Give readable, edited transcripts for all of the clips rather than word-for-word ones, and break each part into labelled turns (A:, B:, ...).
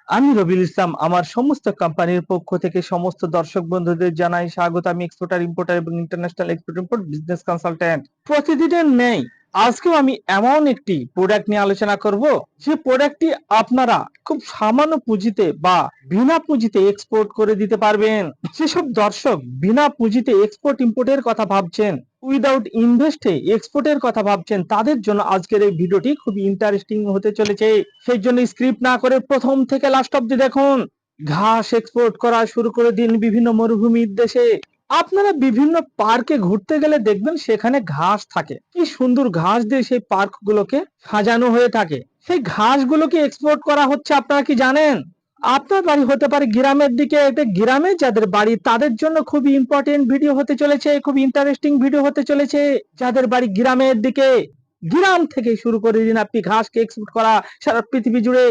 A: আমি রবিউল ইসলাম। আমার সমস্ত কোম্পানির পক্ষ থেকে সমস্ত দর্শক বন্ধুদের জানাই স্বাগত। আমি এক্সপোর্টার, ইম্পোর্টার এবং international export import business consultant. প্রতিদিনের নেই আজকেও আমি এমন একটি প্রোডাক্ট নিয়ে আলোচনা করব যে প্রোডাক্টটি আপনারা খুব সামান্য পুঁজিতে বা বিনা পুঁজিতে এক্সপোর্ট করে দিতে পারবেন। যেসব দর্শক বিনা পুঁজিতে এক্সপোর্ট ইম্পোর্টের কথা ভাবছেন, উইদাউট ইনভেস্টে এক্সপোর্টের কথা ভাবছেন, তাদের জন্য আজকের এই ভিডিওটি খুবই ইন্টারেস্টিং হতে চলেছে। সেই জন্য স্ক্রিপ্ট না করে প্রথম থেকে লাস্ট অব্দি দেখুন। ঘাস এক্সপোর্ট করা শুরু করে দিন বিভিন্ন মরুভূমির দেশে। আপনারা বিভিন্ন পার্কে ঘুরতে গেলে দেখবেন সেখানে ঘাস থাকে, কি সুন্দর ঘাস দিয়ে সেই পার্ক গুলোকে সাজানো হয়ে থাকে। সেই ঘাসগুলোকে এক্সপোর্ট করা হচ্ছে, আপনারা কি জানেন? আপনার বাড়ি হতে পারে গ্রামের দিকে, এটা গ্রামে যাদের বাড়ি তাদের জন্য খুবই ইম্পর্টেন্ট ভিডিও হতে চলেছে, খুব ইন্টারেস্টিং ভিডিও হতে চলেছে। যাদের বাড়ি গ্রামের দিকে, গ্রাম থেকে শুরু করে দিন আপনি ঘাসকে এক্সপোর্ট করা সারা পৃথিবী জুড়ে।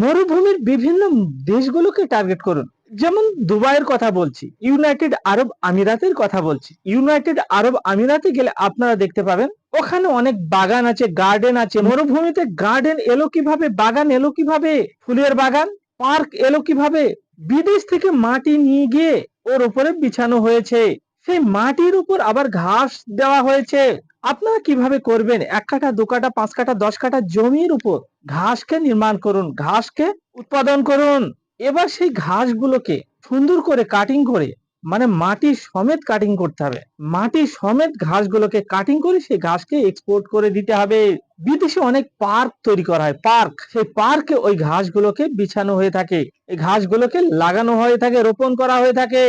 A: মরুভূমির বিভিন্ন দেশগুলোকে টার্গেট করুন। যেমন দুবাইয়ের কথা বলছি, ইউনাইটেড আরব আমিরাতের কথা বলছি। ইউনাইটেড আরব আমিরাতে গেলে আপনারা দেখতে পাবেন ওখানে অনেক বাগান আছে, গার্ডেন আছে। মরুভূমিতে গার্ডেন এলো কিভাবে, বাগান এলো কিভাবে, ফুলের বাগান, পার্ক এলো কিভাবে? বিদেশ থেকে মাটি নিয়ে গিয়ে ওর উপরে বিছানো হয়েছে, সেই মাটির উপর আবার ঘাস দেওয়া হয়েছে। আপনারা কিভাবে করবেন? 1 কাঠা 2 কাঠা 5 কাঠা 10 কাঠা জমির উপর ঘাসকে নির্মাণ করুন, ঘাসকে উৎপাদন করুন। এবার সেই ঘাসগুলোকে সুন্দর করে কাটিং করে, মানে মাটি সমেত কাটিং করতে হবে। মাটি সমেত ঘাসগুলোকে কাটিং করে সেই ঘাসকে এক্সপোর্ট করে দিতে হবে। বিদেশে অনেক পার্ক তৈরি করা হয়, পার্ক। সেই পার্কে ওই ঘাসগুলোকে বিছানো হয়ে থাকে, এই ঘাসগুলোকে লাগানো হয়ে থাকে, রোপণ করা হয়ে থাকে।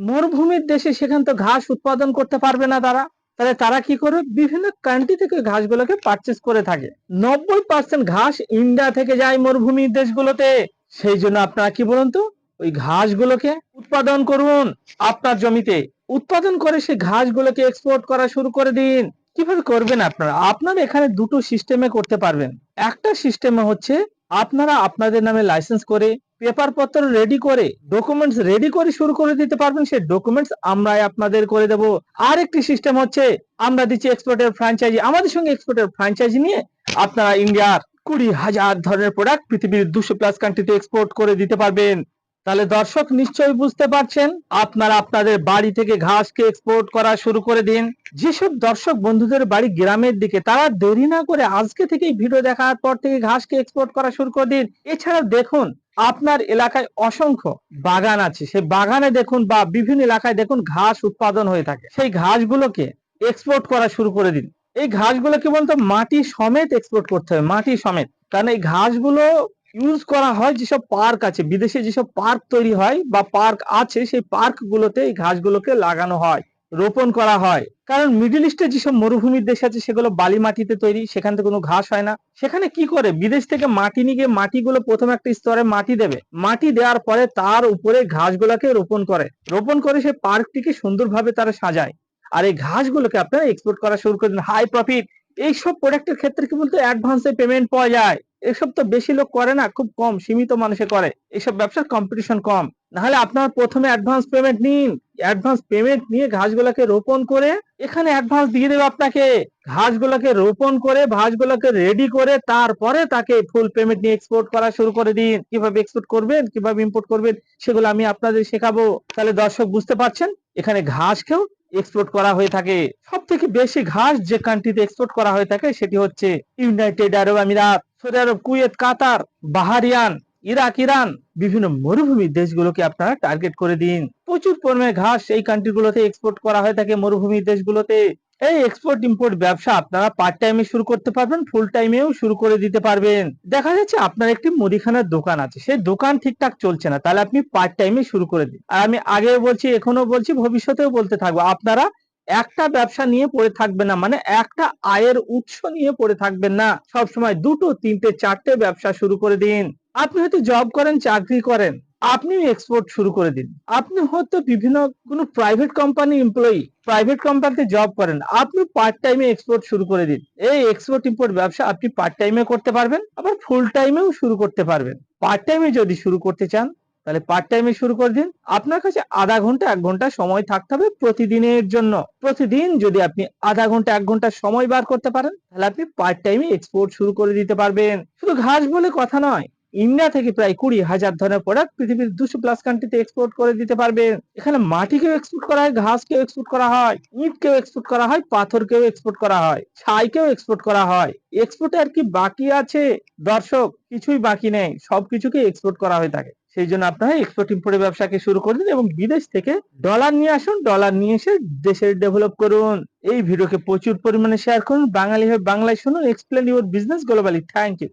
A: মরুভূমির দেশে সেখান তো ঘাস উৎপাদন করতে পারবে না তারা, তাহলে তারা কি করবে? বিভিন্ন কান্ট্রি থেকে ঘাসগুলোকে পারচেজ করে থাকে। 90% ঘাস ইন্ডিয়া থেকে যায় মরুভূমির দেশগুলোতে। সেই জন্য আপনারা কি বলুন তো, ওই ঘাসগুলোকে উৎপাদন করুন আপনার জমিতে। উৎপাদন করে সেই ঘাসগুলোকে এক্সপোর্ট করা শুরু করে দিন। কিভাবে করবেন আপনারা? আপনারা এখানে দুটো সিস্টেমে করতে পারবেন। একটা সিস্টেমে হচ্ছে আপনারা আপনাদের নামে লাইসেন্স করে, পেপার পত্র রেডি করে, ডকুমেন্টস রেডি করে শুরু করে দিতে পারবেন। সেই ডকুমেন্টস আমরাই আপনাদের করে দেব। আর একটি সিস্টেম হচ্ছে আমরা দিচ্ছি এক্সপোর্টের ফ্র্যাঞ্চাইজি। আমাদের সঙ্গে এক্সপোর্টের ফ্র্যাঞ্চাইজি নিয়ে আপনারা ইন্ডিয়ার 20,000 ধরনের প্রোডাক্ট পৃথিবীর 200+ কান্ট্রিতে এক্সপোর্ট করে দিতে পারবেন। তাহলে দর্শক নিশ্চয়ই বুঝতে পারছেন, আপনারা আপনাদের বাড়ি থেকে ঘাসকে এক্সপোর্ট করা শুরু করে দিন। যেসব দর্শক বন্ধুদের বাড়ি গ্রামের দিকে, তারা দেরি না করে আজকে থেকেই ভিডিও দেখার পর থেকে ঘাসকে এক্সপোর্ট করা শুরু করে দিন। এছাড়া দেখুন আপনার এলাকায় অসংখ্য বাগান আছে, সেই বাগানে দেখুন বা বিভিন্ন এলাকায় দেখুন ঘাস উৎপাদন হয়ে থাকে। সেই ঘাসগুলোকে এক্সপোর্ট করা শুরু করে দিন। এই ঘাসগুলো কি বলতো, মাটি সমেত এক্সপোর্ট করতে হবে, মাটি সমেত। কারণ এই ঘাসগুলো ইউজ করা হয় যেসব পার্ক আছে, বিদেশে যেসব পার্ক তৈরি হয় বা পার্ক আছে, সেই পার্ক গুলোতে এই ঘাসগুলোকে লাগানো হয়, রোপণ করা হয়। কারণ মিডল ইস্টে যেসব মরুভূমির দেশ আছে সেগুলো বালি মাটিতে তৈরি, সেখান থেকে কোনো ঘাস হয় না। সেখানে কি করে, বিদেশ থেকে মাটি নিয়ে গিয়ে মাটিগুলো প্রথমে একটা স্তরে মাটি দেবে, মাটি দেওয়ার পরে তার উপরে ঘাসগুলোকে রোপণ করে, রোপণ করে সেই পার্কটিকে সুন্দরভাবে তারা সাজায়। আর এই ঘাসগুলোকে আপনারা এক্সপোর্ট করা শুরু করে দিন, হাই প্রফিট। এইসব প্রোডাক্টের ক্ষেত্রে কি বলতো, অ্যাডভান্সে পেমেন্ট পাওয়া যায়। এসব তো বেশি লোক করে না, খুব কম সীমিত মানুষে করে। এইসব ব্যবসার কম্পিটিশন কম। নাহলে আপনার প্রথমে অ্যাডভান্স পেমেন্ট নিন, অ্যাডভান্স পেমেন্ট নিয়ে ঘাসগুলোকে রোপণ করে এখানে অ্যাডভান্স দিয়ে দেবে আপনাকে। ঘাসগুলোকে রোপণ করে ঘাসগুলোকে রেডি করে তারপরে তাকে ফুল পেমেন্ট নিয়ে এক্সপোর্ট করা শুরু করে দিন। কিভাবে এক্সপোর্ট করবেন, কিভাবে ইম্পোর্ট করবেন, সেগুলো আমি আপনাদের শেখাবো। তাহলে দর্শক বুঝতে পারছেন, এখানে ঘাসকেও এক্সপোর্ট করা হয়ে থাকে। সব থেকে বেশি ঘাস যে কান্ট্রিতে এক্সপোর্ট করা হয়ে থাকে সেটি হচ্ছে ইউনাইটেড আরব আমিরাত, সৌদি আরব, কুয়েত, কাতার, বাহারিয়ান, ইরাক, ইরান। বিভিন্ন মরুভূমির দেশগুলোকে আপনারা টার্গেট করে দিন। প্রচুর পরিমাণে ঘাস এই কান্ট্রিগুলোতে এক্সপোর্ট করা হয়ে থাকে, মরুভূমির দেশগুলোতে। এই এক্সপোর্ট ইম্পোর্ট ব্যবসা আপনারা পার্ট টাইমে শুরু করতে পারবেন, ফুল টাইমেও শুরু করে দিতে পারবেন। দেখা যাচ্ছে আপনার একটি মুদিখানার দোকান আছে, সেই দোকান ঠিকঠাক চলছে না, তাহলে আপনি পার্ট টাইমে শুরু করে দিন। আর আমি আগেও বলছি, এখনো বলছি, ভবিষ্যতেও বলতে থাকবো, আপনারা একটা ব্যবসা নিয়ে পড়ে থাকবেন না, মানে একটা আয়ের উৎস নিয়ে পড়ে থাকবেন না। সবসময় 2টো 3টে 4টে ব্যবসা শুরু করে দিন। আপনি হয়তো জব করেন, চাকরি করেন, আপনি এক্সপোর্ট শুরু করে দিন। আপনি হয়তো বিভিন্ন কোনো প্রাইভেট কোম্পানি এমপ্লয়ি, প্রাইভেট কোম্পানিতে জব করেন, আপনি পার্ট টাইমে এক্সপোর্ট শুরু করে দিন। এই এক্সপোর্ট ইম্পোর্ট ব্যবসা আপনি পার্ট টাইমে করতে পারবেন, আবার ফুল টাইমেও শুরু করতে পারবেন। পার্ট টাইমে যদি শুরু করতে চান তাহলে পার্ট টাইমে শুরু করে দিন। আপনার কাছে আধা ঘন্টা 1 ঘন্টা সময় থাকতে হবে প্রতিদিনের জন্য। প্রতিদিন যদি আপনি আধা ঘন্টা 1 ঘন্টা সময় বার করতে পারেন, তাহলে আপনি পার্ট টাইমে এক্সপোর্ট শুরু করে দিতে পারবেন। শুধু ঘাস বলে কথা নয়, ইন্ডিয়া থেকে প্রায় 20,000 ধরনের প্রোডাক্ট পৃথিবীর 200+ কান্ট্রিতে এক্সপোর্ট করে দিতে পারবেন। এখানে মাটিকেও এক্সপোর্ট করা হয়, ঘাসকেও এক্সপোর্ট করা হয়, ইটকেও এক্সপোর্ট করা হয়, পাথরকেও এক্সপোর্ট করা হয়, ছাইকেও এক্সপোর্ট করা হয়। এক্সপোর্টে আর কি বাকি আছে দর্শক? কিছুই বাকি নেই, সবকিছুকে এক্সপোর্ট করা হয়ে থাকে। সেই জন্য আপনারা এক্সপোর্ট ইম্পোর্টের ব্যবসাকে শুরু করে দিন এবং বিদেশ থেকে ডলার নিয়ে আসুন, ডলার নিয়ে এসে দেশের ডেভেলপ করুন। এই ভিডিওকে প্রচুর পরিমাণে শেয়ার করুন। বাঙালি হয়ে বাংলায় শুনুন। Explain your business globally. Thank you.